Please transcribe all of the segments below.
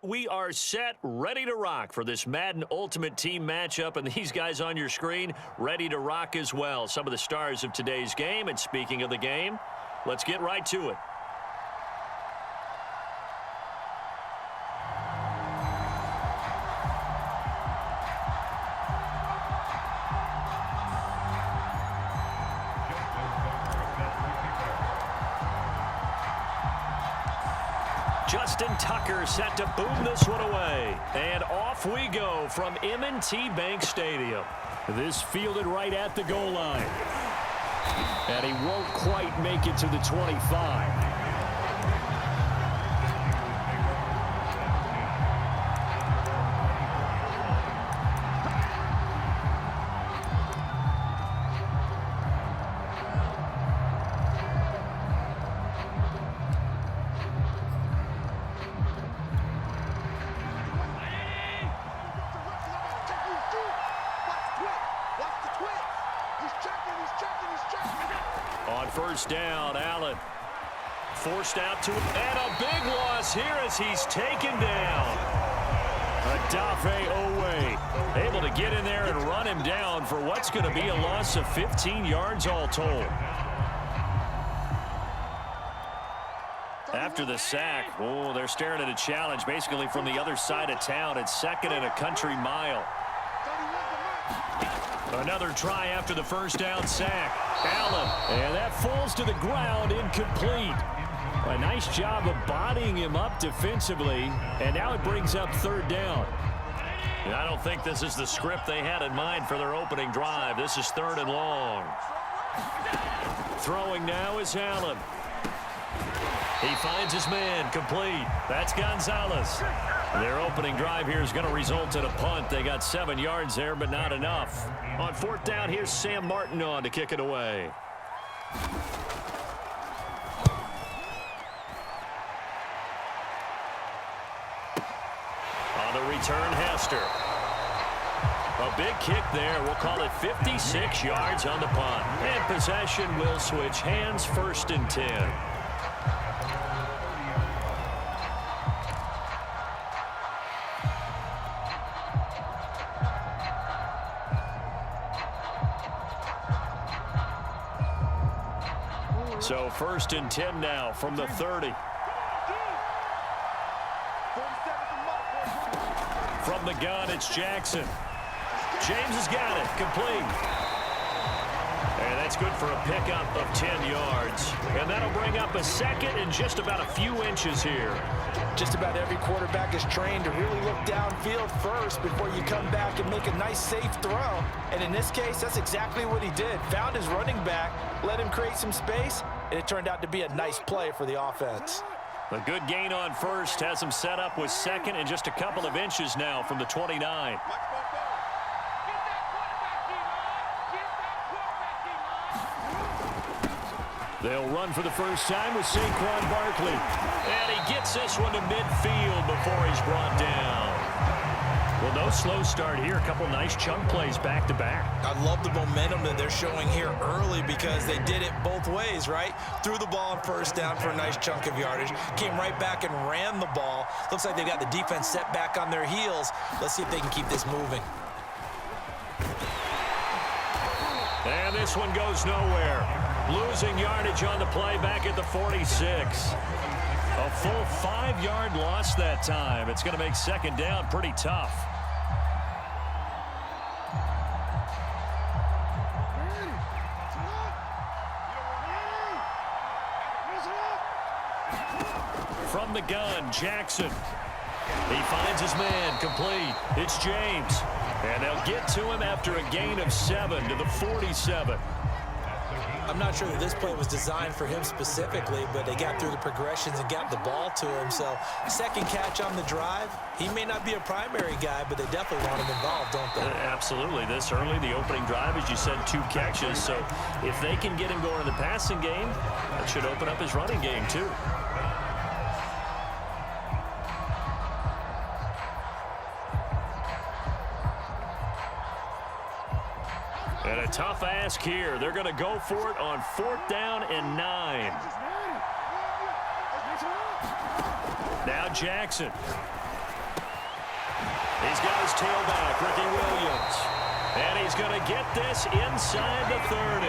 We are set, ready to rock for this Madden Ultimate Team matchup, and these guys on your screen ready to rock as well. Some of the stars of today's game, and speaking of the game, let's get right to it. Justin Tucker set to boom this one away. And off we go from M&T Bank Stadium. This fielded right at the goal line. And he won't quite make it to the 25. On first down, Allen forced out to him, and a big loss here as he's taken down. Adafe Owe able to get in there and run him down for what's going to be a loss of 15 yards all told. After the sack, they're staring at a challenge basically from the other side of town. It's second and a country mile. Another try after the first down sack. Allen, and that falls to the ground, incomplete. A nice job of bodying him up defensively, and now it brings up third down. And I don't think this is the script they had in mind for their opening drive. This is third and long. Throwing now is Allen. He finds his man, complete. That's Gonzalez. Their opening drive here is going to result in a punt. They got 7 yards there, but not enough. On fourth down, here's Sam Martin on to kick it away. On the return, Hester. A big kick there. We'll call it 56 yards on the punt. And possession will switch hands, first and 10. So first and 10 now from the 30. From the gun, it's Jackson. James has got it, complete. And that's good for a pickup of 10 yards. And that'll bring up a second and just about a few inches here. Just about every quarterback is trained to really look downfield first before you come back and make a nice, safe throw. And in this case, that's exactly what he did. Found his running back, let him create some space, and it turned out to be a nice play for the offense. A good gain on first has him set up with second and just a couple of inches now from the 29. They'll run for the first time with Saquon Barkley. And he gets this one to midfield before he's brought down. Well, no slow start here. A couple nice chunk plays back-to-back. I love the momentum that they're showing here early because they did it both ways, right? Threw the ball on first down for a nice chunk of yardage. Came right back and ran the ball. Looks like they got the defense set back on their heels. Let's see if they can keep this moving. And this one goes nowhere. Losing yardage on the play back at the 46. A full 5-yard loss that time. It's going to make second down pretty tough. From the gun, Jackson. He finds his man, complete. It's James. And they'll get to him after a gain of 7 to the 47. I'm not sure that this play was designed for him specifically, but they got through the progressions and got the ball to him. So second catch on the drive. He may not be a primary guy, but they definitely want him involved, don't they? Absolutely. This early, the opening drive, as you said, 2 catches. So if they can get him going in the passing game, that should open up his running game too. And a tough ask here. They're going to go for it on fourth down and 9. Now Jackson. He's got his tailback, Ricky Williams. And he's going to get this inside the 30.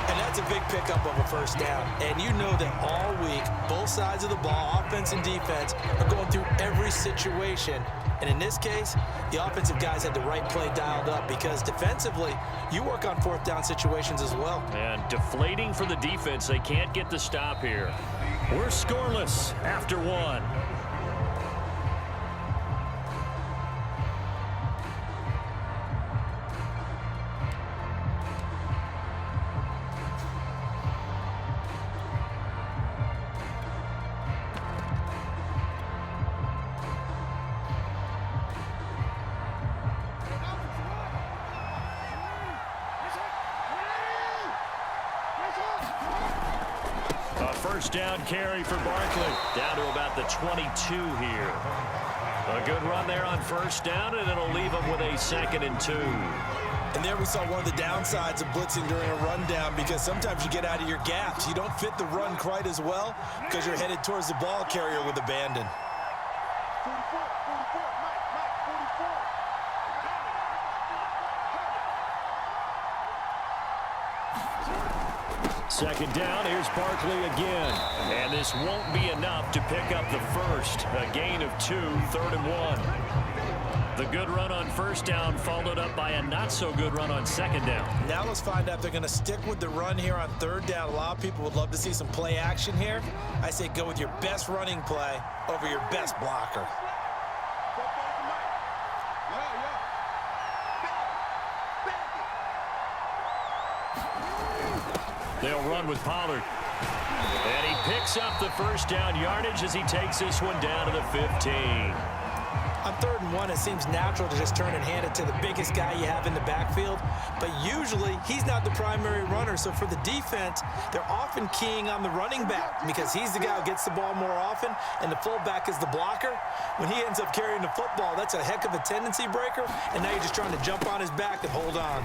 And that's a big pickup of a first down. And you know that all week, both sides of the ball, offense and defense, are going through every situation. And in this case, the offensive guys had the right play dialed up because defensively, you work on fourth down situations as well. And deflating for the defense. They can't get the stop here. We're scoreless after one. First down carry for Barkley. Down to about the 22 here. A good run there on first down, and it'll leave them with a 2nd and 2. And there we saw one of the downsides of blitzing during a rundown because sometimes you get out of your gaps. You don't fit the run quite as well because you're headed towards the ball carrier with abandon. 2nd down, here's Barkley again. And this won't be enough to pick up the first. A gain of 2, 3rd and 1. The good run on first down followed up by a not-so-good run on 2nd down. Now let's find out if they're going to stick with the run here on 3rd down. A lot of people would love to see some play action here. I say go with your best running play over your best blocker. They'll run with Pollard. And he picks up the first down yardage as he takes this one down to the 15. On 3rd and 1, it seems natural to just turn and hand it to the biggest guy you have in the backfield. But usually, he's not the primary runner. So for the defense, they're often keying on the running back because he's the guy who gets the ball more often, and the fullback is the blocker. When he ends up carrying the football, that's a heck of a tendency breaker, and now you're just trying to jump on his back and hold on.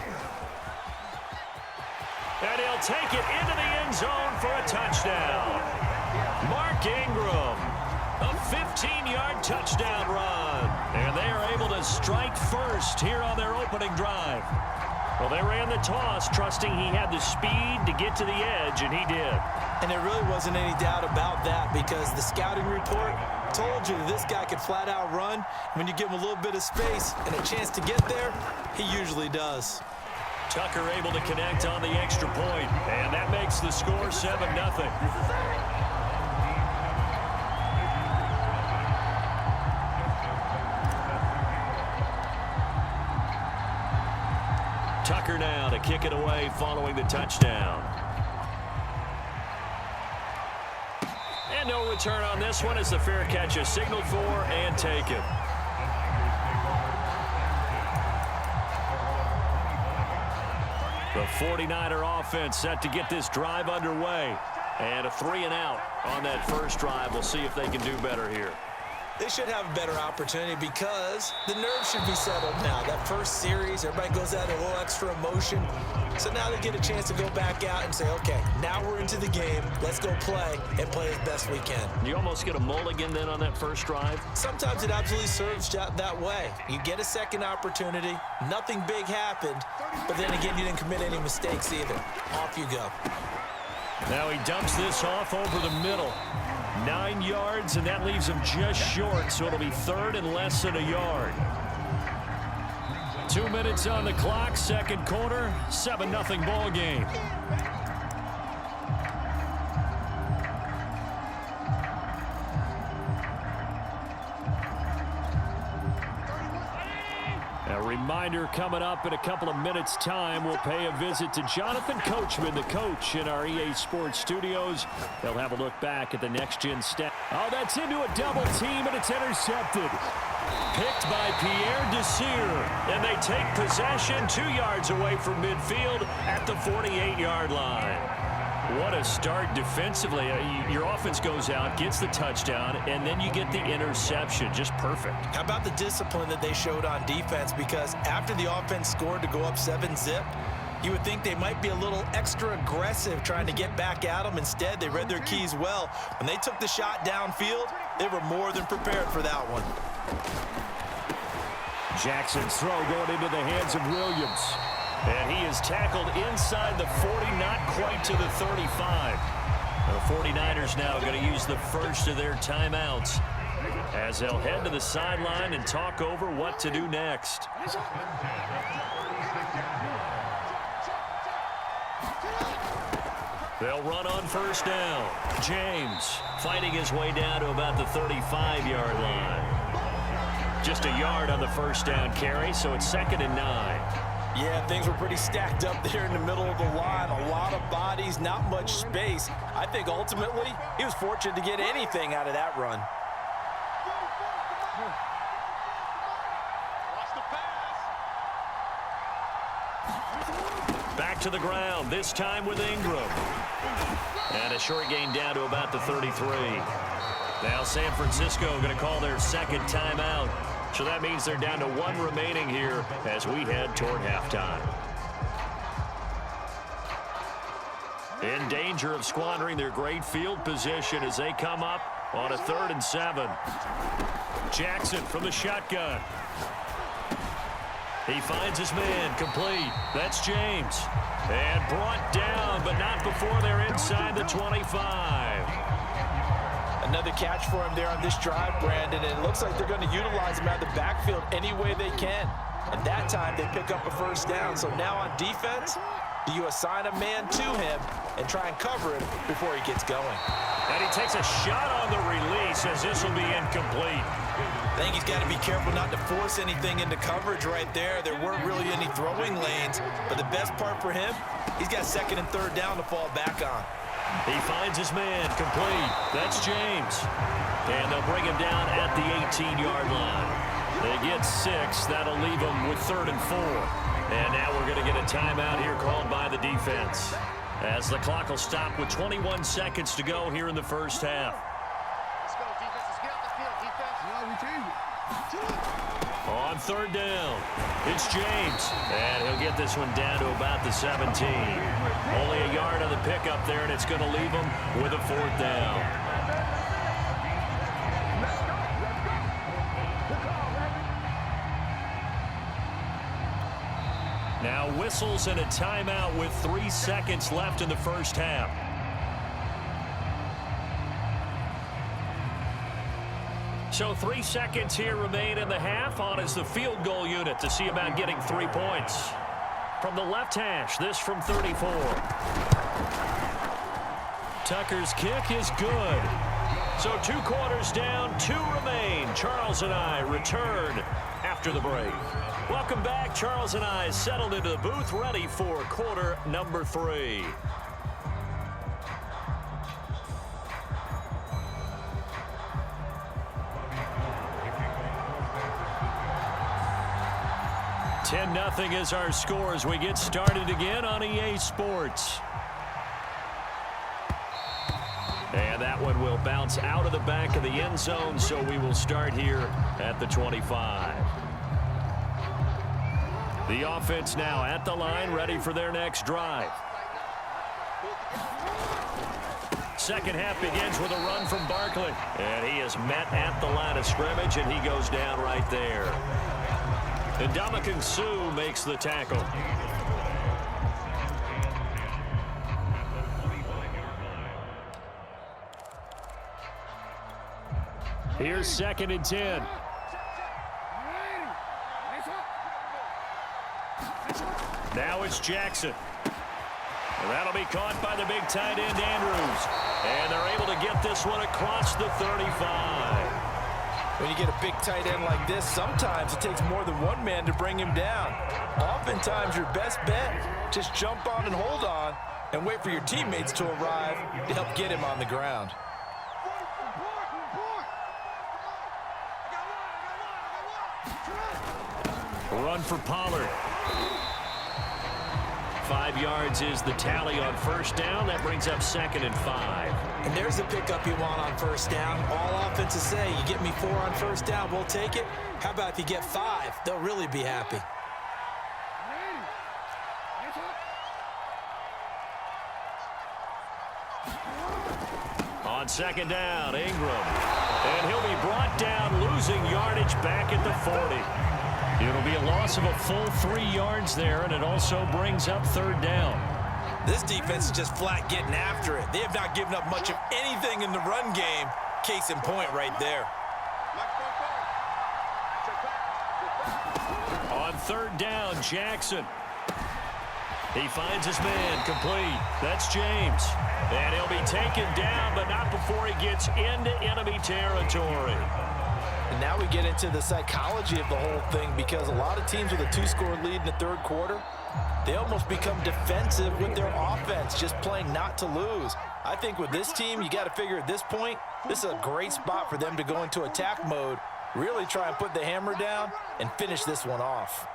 And he'll take it into the end zone for a touchdown. Mark Ingram, a 15-yard touchdown run. And they are able to strike first here on their opening drive. Well, they ran the toss, trusting he had the speed to get to the edge, and he did. And there really wasn't any doubt about that because the scouting report told you that this guy could flat out run. When you give him a little bit of space and a chance to get there, he usually does. Tucker able to connect on the extra point, and that makes the score 7-0. Tucker now to kick it away following the touchdown. And no return on this one as the fair catch is signaled for and taken. The 49er offense set to get this drive underway. And a 3-and-out on that first drive. We'll see if they can do better here. They should have a better opportunity because the nerves should be settled now. That first series, everybody goes out a little extra emotion. So now they get a chance to go back out and say, okay, now we're into the game. Let's go play and play as best we can. You almost get a mulligan then on that first drive? Sometimes it absolutely serves that way. You get a second opportunity. Nothing big happened. But then again, you didn't commit any mistakes either. Off you go. Now he dumps this off over the middle. 9 yards, and that leaves him just short, so it'll be 3rd and less than a yard. 2 minutes on the clock, second quarter, 7-0 ball game. A reminder coming up in a couple of minutes' time. We'll pay a visit to Jonathan Coachman, the coach in our EA Sports studios. They'll have a look back at the next-gen stat. Oh, that's into a double team, and it's intercepted. Picked by Pierre Desir, and they take possession 2 yards away from midfield at the 48-yard line. What a start defensively. Your offense goes out, gets the touchdown, and then you get the interception. Just perfect. How about the discipline that they showed on defense? Because after the offense scored to go up 7-zip, you would think they might be a little extra aggressive trying to get back at them. Instead, they read their keys well. When they took the shot downfield, they were more than prepared for that one. Jackson's throw going into the hands of Williams. And he is tackled inside the 40, not quite to the 35. The 49ers now going to use the first of their timeouts as they'll head to the sideline and talk over what to do next. They'll run on first down. James fighting his way down to about the 35-yard line. Just a yard on the first down carry, so it's 2nd and 9. Yeah, things were pretty stacked up there in the middle of the line. A lot of bodies, not much space. I think ultimately he was fortunate to get anything out of that run. Back to the ground, this time with Ingram. And a short gain down to about the 33. Now San Francisco going to call their second timeout. So that means they're down to 1 remaining here as we head toward halftime. In danger of squandering their great field position as they come up on a 3rd and 7. Jackson from the shotgun. He finds his man, complete. That's James. And brought down, but not before they're inside the 25. Another catch for him there on this drive, Brandon, and it looks like they're going to utilize him out of the backfield any way they can. And that time they pick up a first down. So now on defense, do you assign a man to him and try and cover him before he gets going? And he takes a shot on the release as this will be incomplete. I think he's got to be careful not to force anything into coverage right there. There weren't really any throwing lanes, but the best part for him, he's got 2nd and 3rd down to fall back on. He finds his man, complete. That's James. And they'll bring him down at the 18-yard line. They get 6. That'll leave them with 3rd and 4. And now we're going to get a timeout here called by the defense, as the clock will stop with 21 seconds to go here in the first half. Let's go, defense. Let's get off the field, defense. On 3rd down, it's James. And he'll get this one down to about the 17. Only a yard on the pickup there, and it's going to leave him with a 4th down. Now whistles and a timeout with 3 seconds left in the first half. So 3 seconds here remain in the half. On is the field goal unit to see about getting 3 points. From the left hash, this from 34. Tucker's kick is good. So 2 quarters down, 2 remain. Charles and I return after the break. Welcome back. Charles and I settled into the booth, ready for quarter number 3. Nothing is our score as we get started again on EA Sports. And that one will bounce out of the back of the end zone, so we will start here at the 25. The offense now at the line, ready for their next drive. Second half begins with a run from Barkley. And he is met at the line of scrimmage, and he goes down right there. And Ndamukong Suh makes the tackle. Here's 2nd and 10. Now it's Jackson. And that'll be caught by the big tight end, Andrews. And they're able to get this one across the 35. When you get a big tight end like this, sometimes it takes more than one man to bring him down. Oftentimes, your best bet, just jump on and hold on and wait for your teammates to arrive to help get him on the ground. Run for Pollard. 5 yards is the tally on first down. That brings up 2nd and 5. And there's the pickup you want on first down. All offenses say, you get me 4 on first down, we'll take it. How about if you get 5? They'll really be happy. On 2nd down, Ingram. And he'll be brought down, losing yardage back at the 40. It'll be a loss of a full 3 yards there, and it also brings up third down. This defense is just flat getting after it. They have not given up much of anything in the run game. Case in point right there. On third down, Jackson. He finds his man complete. That's James. And he'll be taken down, but not before he gets into enemy territory. And now we get into the psychology of the whole thing, because a lot of teams with a 2-score lead in the third quarter, they almost become defensive with their offense, just playing not to lose. I think with this team, you got to figure at this point, this is a great spot for them to go into attack mode, really try and put the hammer down and finish this one off.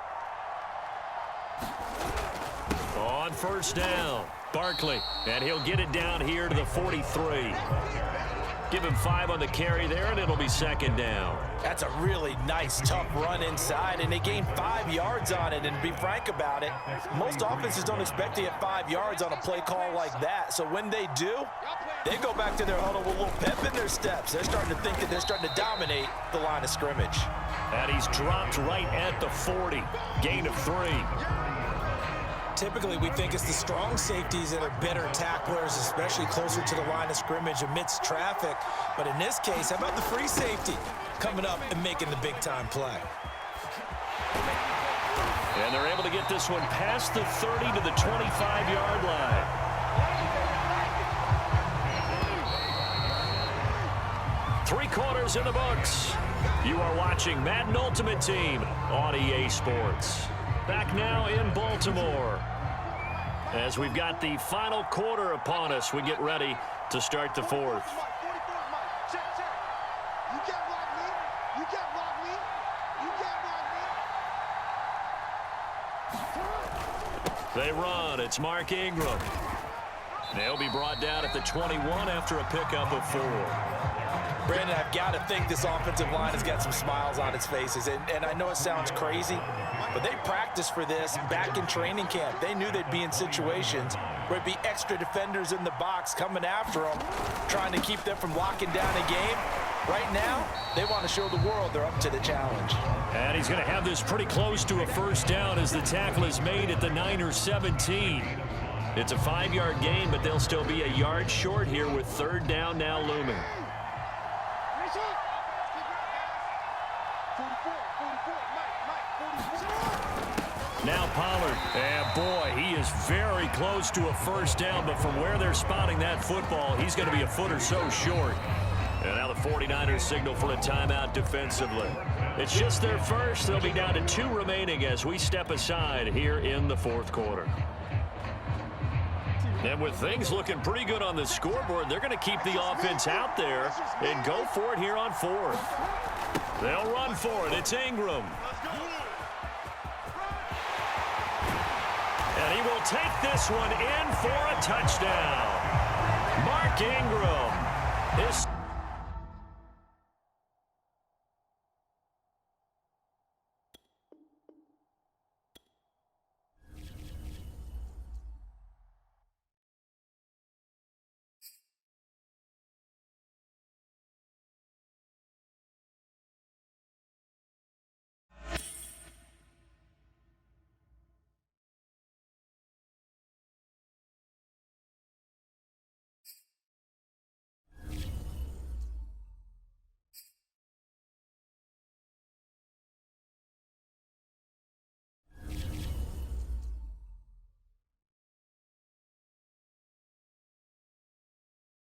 On first down, Barkley, and he'll get it down here to the 43. Give him 5 on the carry there, and it'll be second down. That's a really nice, tough run inside, and they gained 5 yards on it. And to be frank about it, most offenses don't expect to get 5 yards on a play call like that. So when they do, they go back to their huddle with a little pep in their steps. They're starting to think that they're starting to dominate the line of scrimmage. And he's dropped right at the 40. Gain of 3. Typically, we think it's the strong safeties that are better tacklers, especially closer to the line of scrimmage amidst traffic. But in this case, how about the free safety coming up and making the big-time play? And they're able to get this one past the 30 to the 25-yard line. Three quarters in the books. You are watching Madden Ultimate Team on EA Sports. Back now in Baltimore. As we've got the final quarter upon us, we get ready to start the fourth. They run. It's Mark Ingram. They'll be brought down at the 21 after a pickup of 4. Brandon, I've got to think this offensive line has got some smiles on its faces. And I know it sounds crazy, but they practiced for this back in training camp. They knew they'd be in situations where it'd be extra defenders in the box coming after them, trying to keep them from locking down a game. Right now, they want to show the world they're up to the challenge. And he's going to have this pretty close to a first down as the tackle is made at the Niners 17. It's a 5-yard gain, but they'll still be a yard short here with third down now looming. Now Pollard, and boy, he is very close to a first down, but from where they're spotting that football, he's going to be a foot or so short. And now the 49ers signal for a timeout defensively. It's just their first. They'll be down to 2 remaining as we step aside here in the fourth quarter. And with things looking pretty good on the scoreboard, they're going to keep the offense out there and go for it here on 4th. They'll run for it. It's Ingram. And he will take this one in for a touchdown. Mark Ingram, his